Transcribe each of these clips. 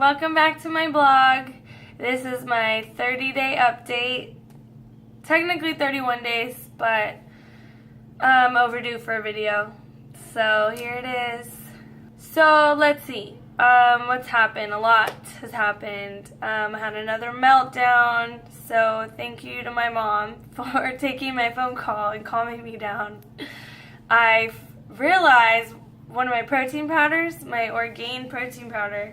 Welcome back to my blog. This is my 30-day update. Technically 31 days, but I'm overdue for a video. So here it is. So let's see. What's happened? A lot has happened. I had another meltdown. So thank you to my mom for taking my phone call and calming me down. I realized one of my protein powders, my Orgain protein powder,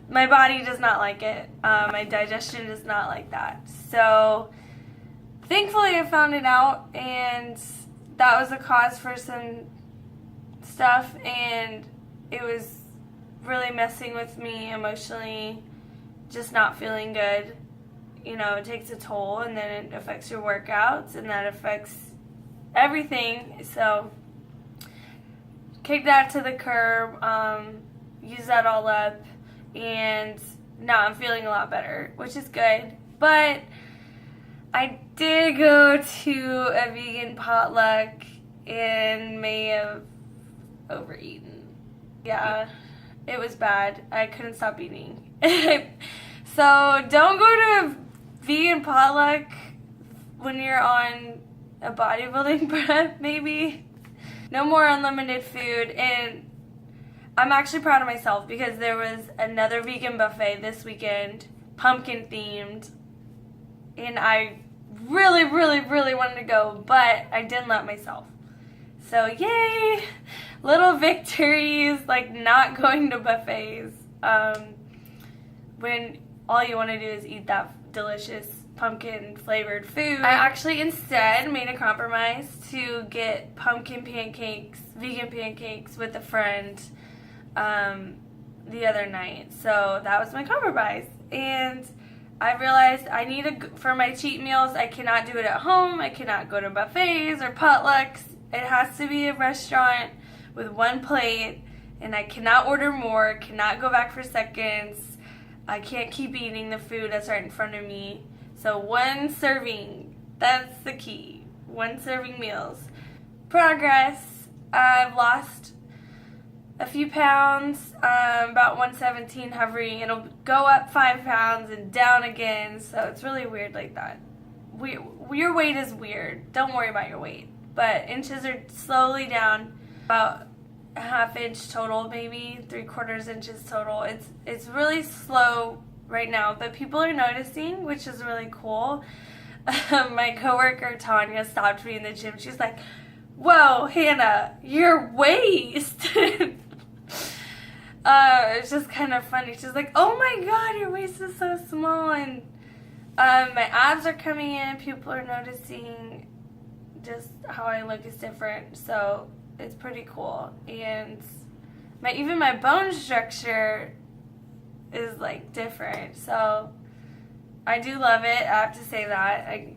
my body does not like it. My digestion does not like that. So thankfully I found it out, and that was the cause for some stuff, and it was really messing with me emotionally, just not feeling good. You know, it takes a toll, and then it affects your workouts, and that affects everything. So kick that to the curb, use that all up, and now I'm feeling a lot better, which is good. But I did go to a vegan potluck and may have overeaten. Yeah, it was bad. I couldn't stop eating. So don't go to a vegan potluck when you're on a bodybuilding prep, maybe. No more unlimited food. And I'm actually proud of myself because there was another vegan buffet this weekend, pumpkin themed, and I really wanted to go, but I didn't let myself. So yay! Little victories, like not going to buffets, when all you want to do is eat that delicious pumpkin flavored food. I actually instead made a compromise to get pumpkin pancakes, vegan pancakes, with a friend the other night. So that was my compromise, and I realized I need for my cheat meals, I cannot do it at home. I cannot go to buffets or potlucks. It has to be a restaurant with one plate, and I cannot order more, cannot go back for seconds. I can't keep eating the food that's right in front of me. So one serving, that's the key. One serving meals. Progress. I've lost a few pounds, about 117, hovering. It'll go up 5 pounds and down again, so it's really weird like that. Your weight is weird. Don't worry about your weight. But inches are slowly down, about a ½ inch total, maybe 3/4 inches total. It's really slow right now, but people are noticing, which is really cool. My coworker Tanya stopped me in the gym. She's like, "Whoa, Hannah, your waist!" It's just kind of funny. She's like, "Oh my God, your waist is so small," and my abs are coming in. People are noticing just how I look is different, so it's pretty cool. And even my bone structure is like different, so I do love it. I have to say that. I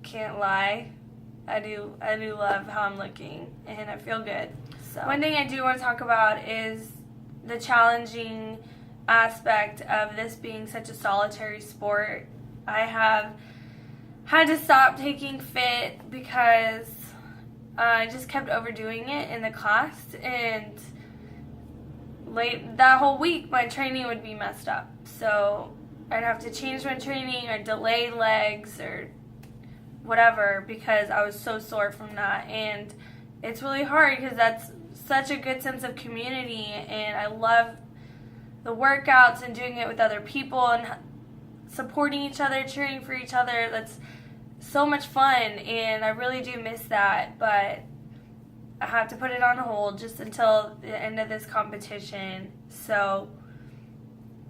can't lie. I do love how I'm looking, and I feel good. So one thing I do want to talk about is the challenging aspect of this being such a solitary sport. I have had to stop taking fit because I just kept overdoing it in the class, and that whole week my training would be messed up. So I'd have to change my training or delay legs or whatever because I was so sore from that. And it's really hard because that's such a good sense of community, and I love the workouts and doing it with other people and supporting each other, cheering for each other. That's so much fun, and I really do miss that, but I have to put it on hold just until the end of this competition. So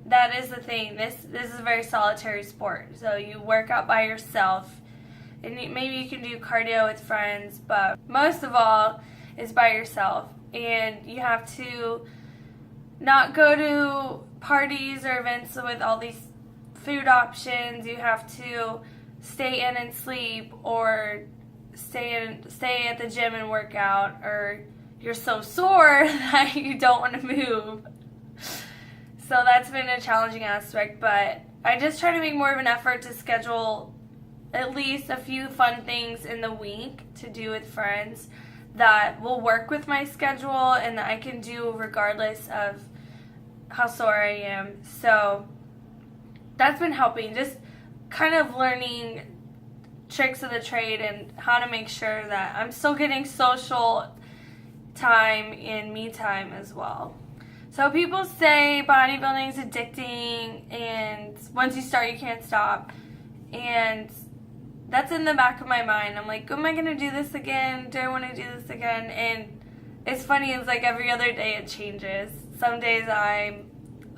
that is the thing. This is a very solitary sport. So you work out by yourself, and maybe you can do cardio with friends, but most of all is by yourself. And you have to not go to parties or events with all these food options. You have to stay in and sleep, or stay at the gym and work out, or you're so sore that you don't want to move. So that's been a challenging aspect, but I just try to make more of an effort to schedule at least a few fun things in the week to do with friends that will work with my schedule and that I can do regardless of how sore I am. So that's been helping, just kind of learning tricks of the trade and how to make sure that I'm still getting social time and me time as well. So people say bodybuilding is addicting and once you start you can't stop, and that's in the back of my mind. I'm like, am I going to do this again? Do I want to do this again? And it's funny, it's like every other day it changes. Some days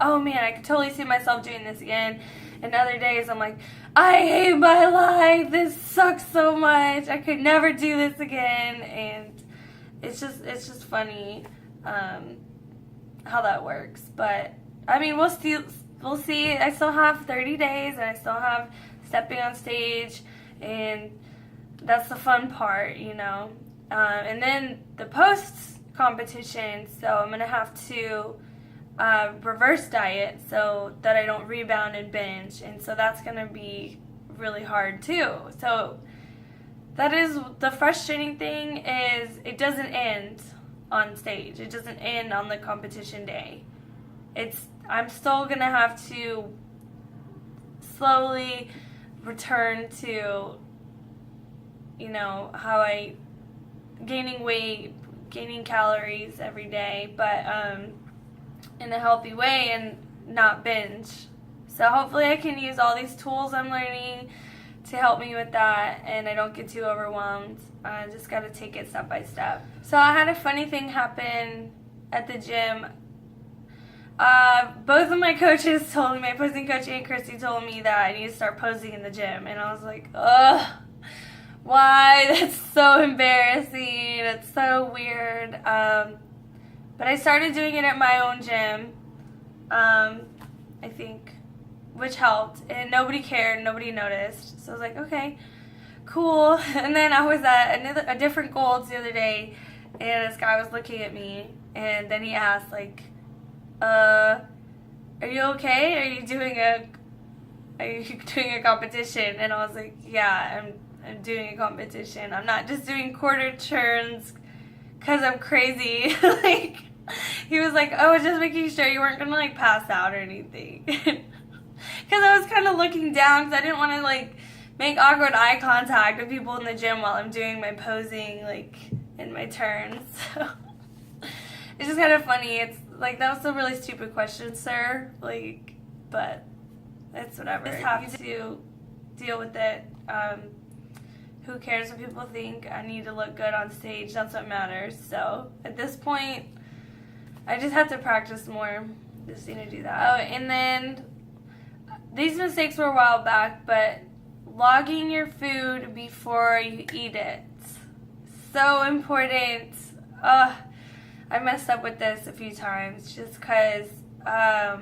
oh man, I could totally see myself doing this again. And other days I'm like, I hate my life. This sucks so much. I could never do this again. And it's just funny how that works. But I mean, we'll see. I still have 30 days, and I still have stepping on stage, and that's the fun part, you know. And then the post competition, so I'm gonna have to reverse diet so that I don't rebound and binge, and so that's gonna be really hard too. So that is the frustrating thing, is it doesn't end on stage. It doesn't end on the competition day. I'm still gonna have to slowly return to, you know, how I gaining weight, gaining calories every day, but in a healthy way and not binge. So hopefully I can use all these tools I'm learning to help me with that, and I don't get too overwhelmed. I just got to take it step by step. So I had a funny thing happen at the gym. Both of my coaches told me, my posing coach and Christy told me that I need to start posing in the gym, and I was like, ugh, why? That's so embarrassing. That's so weird. But I started doing it at my own gym, I think, which helped, and nobody cared, nobody noticed. So I was like, okay, cool. And then I was at a different Gold's the other day, and this guy was looking at me, and then he asked, like, are you okay? Are you doing a competition? And I was like, yeah, I'm doing a competition. I'm not just doing quarter turns because I'm crazy. Like, he was like, oh, just making sure you weren't gonna like pass out or anything. Because I was kind of looking down because I didn't want to like make awkward eye contact with people in the gym while I'm doing my posing, like in my turns. So it's just kind of funny. It's like, that was a really stupid question, sir. Like, but it's whatever. Just have to deal with it. Who cares what people think? I need to look good on stage. That's what matters. So at this point, I just have to practice more. Just need to do that. Oh, and then these mistakes were a while back, but logging your food before you eat it. So important. I messed up with this a few times just because I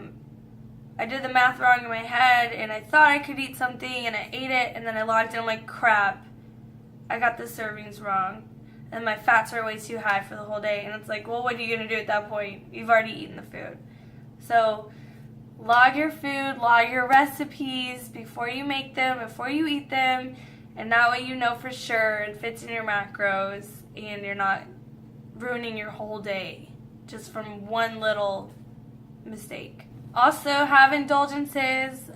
did the math wrong in my head, and I thought I could eat something, and I ate it, and then I logged in. I'm like, crap, I got the servings wrong, and my fats are way too high for the whole day. And it's like, well, what are you going to do at that point? You've already eaten the food. So log your food, log your recipes before you make them, before you eat them, and that way you know for sure it fits in your macros, and you're not ruining your whole day just from one little mistake. Also, have indulgences.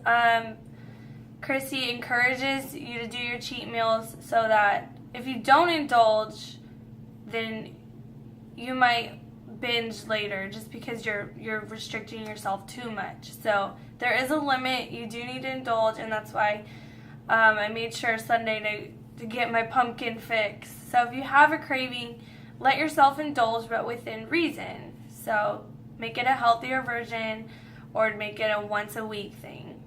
Chrissy encourages you to do your cheat meals so that if you don't indulge, then you might binge later just because you're restricting yourself too much. So there is a limit. You do need to indulge, and that's why I made sure Sunday to get my pumpkin fix. So if you have a craving, let yourself indulge, but within reason. So make it a healthier version, or make it a once a week thing,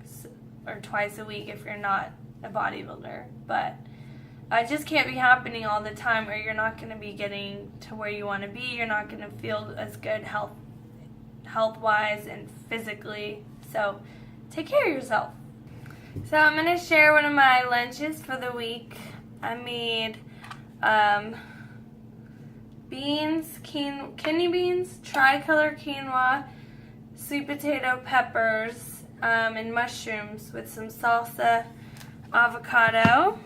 or twice a week if you're not a bodybuilder. But it just can't be happening all the time, or you're not going to be getting to where you want to be. You're not going to feel as good health-wise and physically. So take care of yourself. So I'm going to share one of my lunches for the week. I made beans, kidney beans, tricolor quinoa, sweet potato peppers, and mushrooms with some salsa, avocado,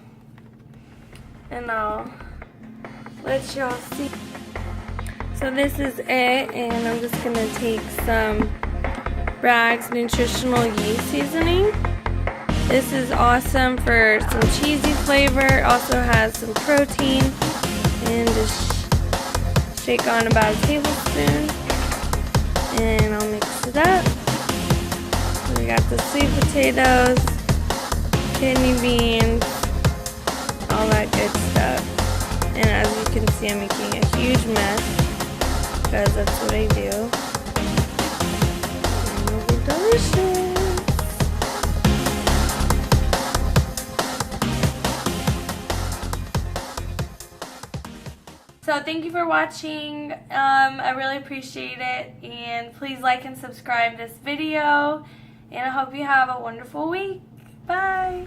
and I'll let y'all see. So this is it, and I'm just gonna take some Bragg's nutritional yeast seasoning. This is awesome for some cheesy flavor. It also has some protein. And just shake on about a tablespoon. And I'll mix it up. We got the sweet potatoes, kidney beans, all that good stuff. And as you can see, I'm making a huge mess because that's what I do. And it'll be delicious. So thank you for watching. I really appreciate it. And please like and subscribe this video. And I hope you have a wonderful week. Bye.